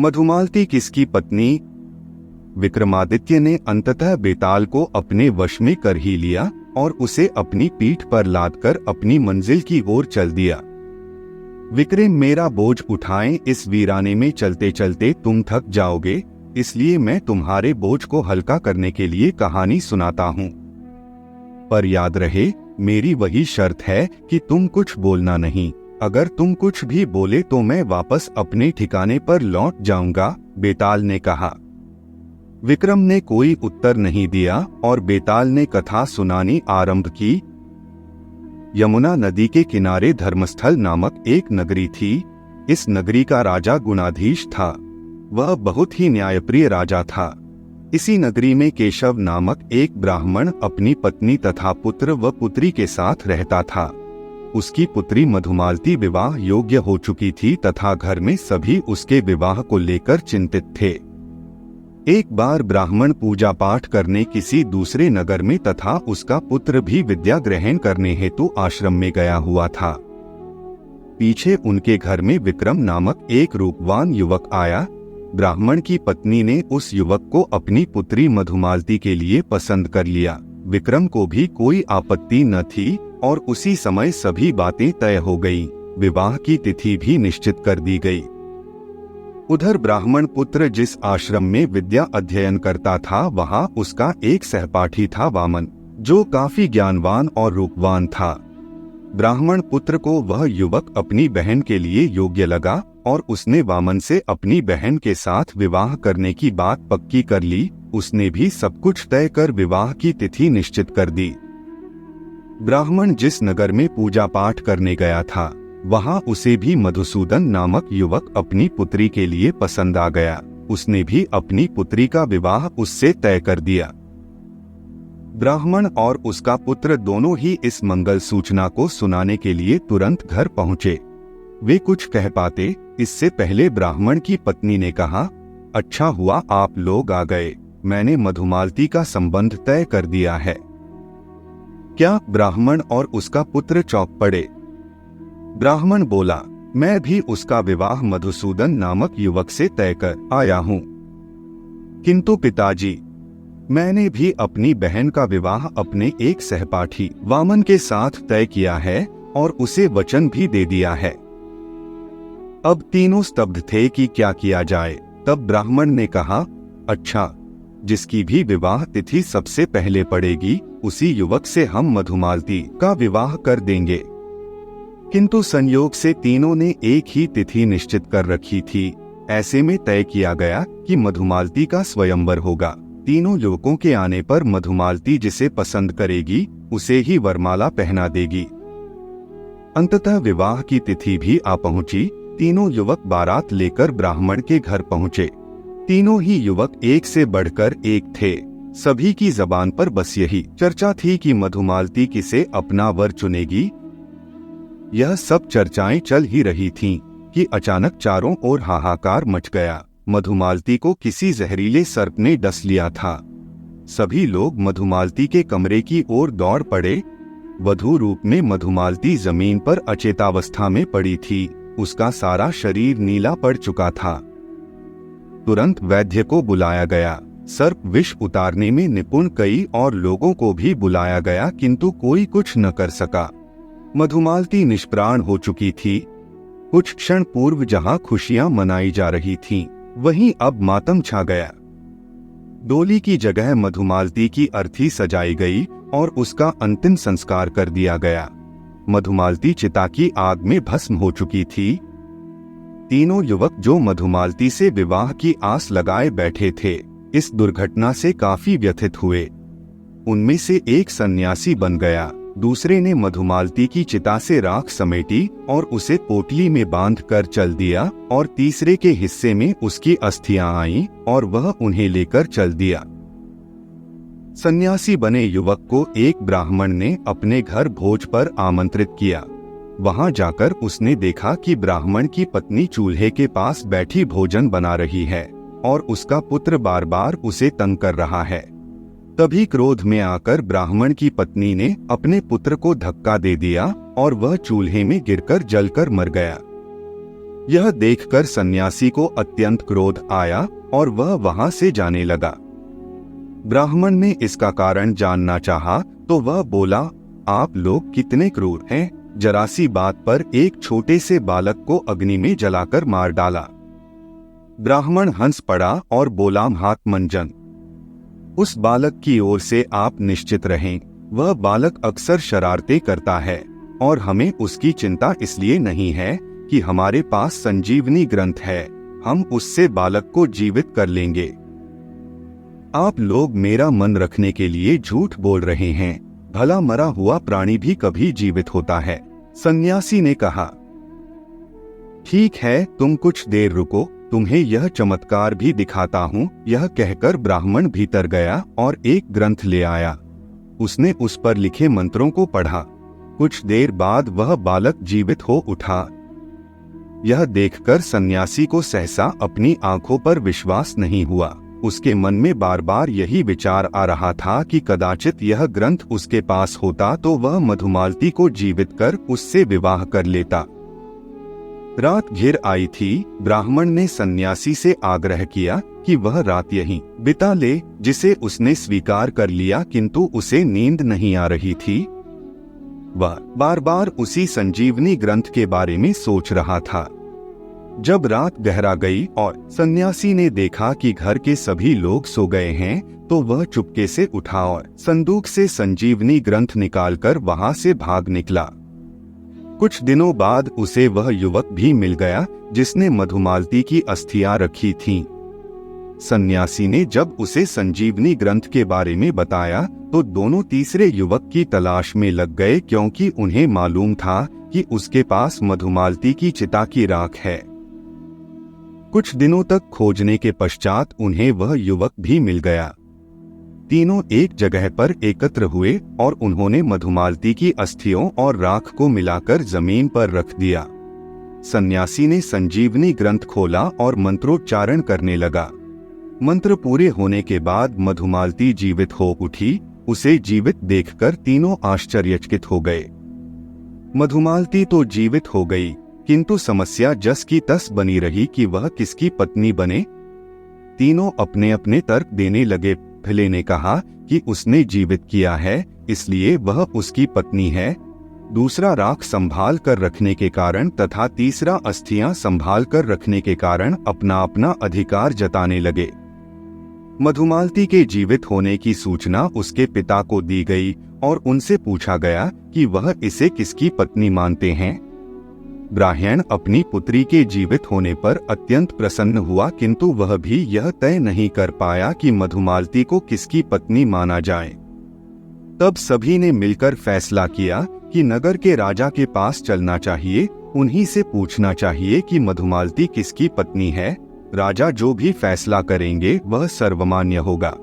मधुमालती किसकी पत्नी? विक्रमादित्य ने अंततः बेताल को अपने वश में कर ही लिया और उसे अपनी पीठ पर लादकर अपनी मंजिल की ओर चल दिया। विक्रम, मेरा बोझ उठाएं, इस वीराने में चलते चलते तुम थक जाओगे, इसलिए मैं तुम्हारे बोझ को हल्का करने के लिए कहानी सुनाता हूँ। पर याद रहे, मेरी वही शर्त है कि तुम कुछ बोलना नहीं। अगर तुम कुछ भी बोले तो मैं वापस अपने ठिकाने पर लौट जाऊंगा, बेताल ने कहा। विक्रम ने कोई उत्तर नहीं दिया और बेताल ने कथा सुनानी आरंभ की। यमुना नदी के किनारे धर्मस्थल नामक एक नगरी थी। इस नगरी का राजा गुणाधीश था। वह बहुत ही न्यायप्रिय राजा था। इसी नगरी में केशव नामक एक ब्राह्मण अपनी पत्नी तथा पुत्र व पुत्री के साथ रहता था। उसकी पुत्री मधुमालती विवाह योग्य हो चुकी थी तथा घर में सभी उसके विवाह को लेकर चिंतित थे। एक बार ब्राह्मण पूजा पाठ करने किसी दूसरे नगर में तथा उसका पुत्र भी विद्या ग्रहण करने हेतु आश्रम में गया हुआ था। पीछे उनके घर में विक्रम नामक एक रूपवान युवक आया। ब्राह्मण की पत्नी ने उस युवक को अपनी पुत्री मधुमालती के लिए पसंद कर लिया। विक्रम को भी कोई आपत्ति न थी और उसी समय सभी बातें तय हो गई। विवाह की तिथि भी निश्चित कर दी गई। उधर ब्राह्मण पुत्र जिस आश्रम में विद्या अध्ययन करता था, वहां उसका एक सहपाठी था वामन, जो काफी ज्ञानवान और रूपवान था। ब्राह्मण पुत्र को वह युवक अपनी बहन के लिए योग्य लगा और उसने वामन से अपनी बहन के साथ विवाह करने की बात पक्की कर ली। उसने भी सब कुछ तय कर विवाह की तिथि निश्चित कर दी। ब्राह्मण जिस नगर में पूजा पाठ करने गया था, वहां उसे भी मधुसूदन नामक युवक अपनी पुत्री के लिए पसंद आ गया। उसने भी अपनी पुत्री का विवाह उससे तय कर दिया। ब्राह्मण और उसका पुत्र दोनों ही इस मंगल सूचना को सुनाने के लिए तुरंत घर पहुंचे। वे कुछ कह पाते इससे पहले ब्राह्मण की पत्नी ने कहा, अच्छा हुआ आप लोग आ गए, मैंने मधुमालती का संबंध तय कर दिया है। क्या? ब्राह्मण और उसका पुत्र चौंक पड़े। ब्राह्मण बोला, मैं भी उसका विवाह मधुसूदन नामक युवक से तय कर आया हूँ। किंतु पिताजी, मैंने भी अपनी बहन का विवाह अपने एक सहपाठी वामन के साथ तय किया है और उसे वचन भी दे दिया है। अब तीनों स्तब्ध थे कि क्या किया जाए। तब ब्राह्मण ने कहा, अच्छा, जिसकी भी विवाह तिथि सबसे पहले पड़ेगी, उसी युवक से हम मधुमालती का विवाह कर देंगे। किंतु संयोग से तीनों ने एक ही तिथि निश्चित कर रखी थी। ऐसे में तय किया गया कि मधुमालती का स्वयंवर होगा। तीनों युवकों के आने पर मधुमालती जिसे पसंद करेगी उसे ही वरमाला पहना देगी। अंततः विवाह की तिथि भी आ पहुंची। तीनों युवक बारात लेकर ब्राह्मण के घर पहुंचे। तीनों ही युवक एक से बढ़कर एक थे। सभी की जबान पर बस यही चर्चा थी कि मधुमालती किसे अपना वर चुनेगी। यह सब चर्चाएं चल ही रही थीं कि अचानक चारों ओर हाहाकार मच गया। मधुमालती को किसी जहरीले सर्प ने डस लिया था। सभी लोग मधुमालती के कमरे की ओर दौड़ पड़े। वधू रूप में मधुमालती जमीन पर अचेतावस्था में पड़ी थी। उसका सारा शरीर नीला पड़ चुका था। तुरंत वैद्य को बुलाया गया। सर्प विष उतारने में निपुण कई और लोगों को भी बुलाया गया, किंतु कोई कुछ न कर सका। मधुमालती निष्प्राण हो चुकी थी। कुछ क्षण पूर्व जहां खुशियां मनाई जा रही थीं, वहीं अब मातम छा गया। डोली की जगह मधुमालती की अर्थी सजाई गई और उसका अंतिम संस्कार कर दिया गया। मधुमालती चिता की आग में भस्म हो चुकी थी। तीनों युवक जो मधुमालती से विवाह की आस लगाए बैठे थे, इस दुर्घटना से काफी व्यथित हुए। उनमें से एक सन्यासी बन गया, दूसरे ने मधुमालती की चिता से राख समेटी और उसे पोटली में बांध कर चल दिया और तीसरे के हिस्से में उसकी अस्थियां आईं और वह उन्हें लेकर चल दिया। सन्यासी बने युवक को एक ब्राह्मण ने अपने घर भोज पर आमंत्रित किया। वहां जाकर उसने देखा कि ब्राह्मण की पत्नी चूल्हे के पास बैठी भोजन बना रही है और उसका पुत्र बार बार उसे तंग कर रहा है। तभी क्रोध में आकर ब्राह्मण की पत्नी ने अपने पुत्र को धक्का दे दिया और वह चूल्हे में गिरकर जलकर मर गया। यह देखकर सन्यासी को अत्यंत क्रोध आया और वह वहां से जाने लगा। ब्राह्मण ने इसका कारण जानना चाहा तो वह बोला, आप लोग कितने क्रूर हैं, जरा सी बात पर एक छोटे से बालक को अग्नि में जलाकर मार डाला। ब्राह्मण हंस पड़ा और बोला, महात्मंजन, उस बालक की ओर से आप निश्चित रहें, वह बालक अक्सर शरारतें करता है और हमें उसकी चिंता इसलिए नहीं है कि हमारे पास संजीवनी ग्रंथ है, हम उससे बालक को जीवित कर लेंगे। आप लोग मेरा मन रखने के लिए झूठ बोल रहे हैं, भला मरा हुआ प्राणी भी कभी जीवित होता है। सन्यासी ने कहा, ठीक है, तुम कुछ देर रुको, तुम्हें यह चमत्कार भी दिखाता हूँ। यह कहकर ब्राह्मण भीतर गया और एक ग्रंथ ले आया। उसने उस पर लिखे मंत्रों को पढ़ा। कुछ देर बाद वह बालक जीवित हो उठा। यह देखकर सन्यासी को सहसा अपनी आंखों पर विश्वास नहीं हुआ। उसके मन में बार बार यही विचार आ रहा था कि कदाचित यह ग्रंथ उसके पास होता तो वह मधुमालती को जीवित कर उससे विवाह कर लेता। रात घिर आई थी। ब्राह्मण ने सन्यासी से आग्रह किया कि वह रात यहीं बिता ले, जिसे उसने स्वीकार कर लिया, किंतु उसे नींद नहीं आ रही थी। वह बार बार उसी संजीवनी ग्रंथ के बारे में सोच रहा था। जब रात गहरा गई और सन्यासी ने देखा कि घर के सभी लोग सो गए हैं, तो वह चुपके से उठा और संदूक से संजीवनी ग्रंथ निकालकर वहां से भाग निकला। कुछ दिनों बाद उसे वह युवक भी मिल गया जिसने मधुमालती की अस्थियां रखी थीं। सन्यासी ने जब उसे संजीवनी ग्रंथ के बारे में बताया तो दोनों तीसरे युवक की तलाश में लग गए, क्योंकि उन्हें मालूम था कि उसके पास मधुमालती की चिता की राख है। कुछ दिनों तक खोजने के पश्चात उन्हें वह युवक भी मिल गया। तीनों एक जगह पर एकत्र हुए और उन्होंने मधुमालती की अस्थियों और राख को मिलाकर जमीन पर रख दिया। सन्यासी ने संजीवनी ग्रंथ खोला और मंत्रोच्चारण करने लगा। मंत्र पूरे होने के बाद मधुमालती जीवित हो उठी। उसे जीवित देखकर तीनों आश्चर्यचकित हो गए। मधुमालती तो जीवित हो गई, किंतु समस्या जस की तस बनी रही कि वह किसकी पत्नी बने। तीनों अपने अपने तर्क देने लगे। पहले ने कहा कि उसने जीवित किया है, इसलिए वह उसकी पत्नी है। दूसरा राख संभाल कर रखने के कारण तथा तीसरा अस्थियां संभाल कर रखने के कारण अपना अपना अधिकार जताने लगे। मधुमालती के जीवित होने की सूचना उसके पिता को दी गई और उनसे पूछा गया कि वह इसे किसकी पत्नी मानते हैं। ब्राह्मण अपनी पुत्री के जीवित होने पर अत्यंत प्रसन्न हुआ, किंतु वह भी यह तय नहीं कर पाया कि मधुमालती को किसकी पत्नी माना जाए। तब सभी ने मिलकर फैसला किया कि नगर के राजा के पास चलना चाहिए, उन्हीं से पूछना चाहिए कि मधुमालती किसकी पत्नी है। राजा जो भी फैसला करेंगे वह सर्वमान्य होगा।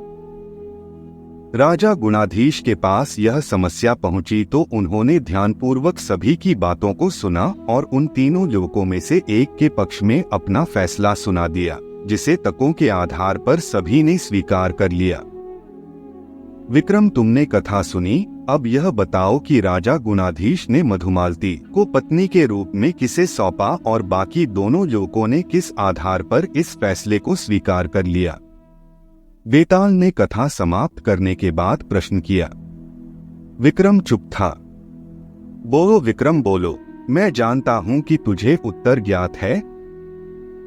राजा गुणाधीश के पास यह समस्या पहुंची तो उन्होंने ध्यानपूर्वक सभी की बातों को सुना और उन तीनों युवकों में से एक के पक्ष में अपना फैसला सुना दिया, जिसे तर्कों के आधार पर सभी ने स्वीकार कर लिया। विक्रम, तुमने कथा सुनी, अब यह बताओ कि राजा गुणाधीश ने मधुमालती को पत्नी के रूप में किसे सौंपा और बाकी दोनों युवकों ने किस आधार पर इस फैसले को स्वीकार कर लिया। बेताल ने कथा समाप्त करने के बाद प्रश्न किया। विक्रम चुप था। बोलो विक्रम बोलो, मैं जानता हूं कि तुझे उत्तर ज्ञात है।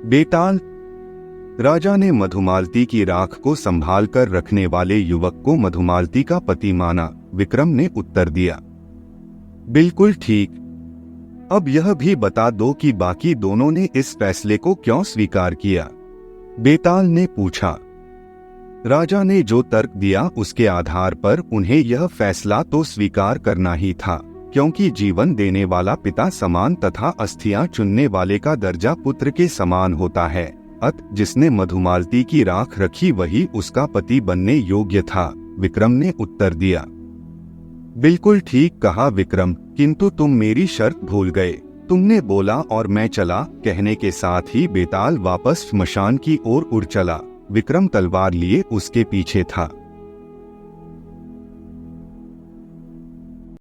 बेताल, राजा ने मधुमालती की राख को संभाल कर रखने वाले युवक को मधुमालती का पति माना। विक्रम ने उत्तर दिया। बिल्कुल ठीक। अब यह भी बता दो कि बाकी दोनों ने इस फैसले को क्यों स्वीकार किया। बेताल ने पूछा। राजा ने जो तर्क दिया उसके आधार पर उन्हें यह फैसला तो स्वीकार करना ही था, क्योंकि जीवन देने वाला पिता समान तथा अस्थियां चुनने वाले का दर्जा पुत्र के समान होता है। अतः जिसने मधुमालती की राख रखी वही उसका पति बनने योग्य था। विक्रम ने उत्तर दिया। बिल्कुल ठीक कहा विक्रम, किंतु तुम मेरी शर्त भूल गए। तुमने बोला और मैं चला, कहने के साथ ही बेताल वापस श्मशान की ओर उड़ चला। विक्रम तलवार लिए उसके पीछे था।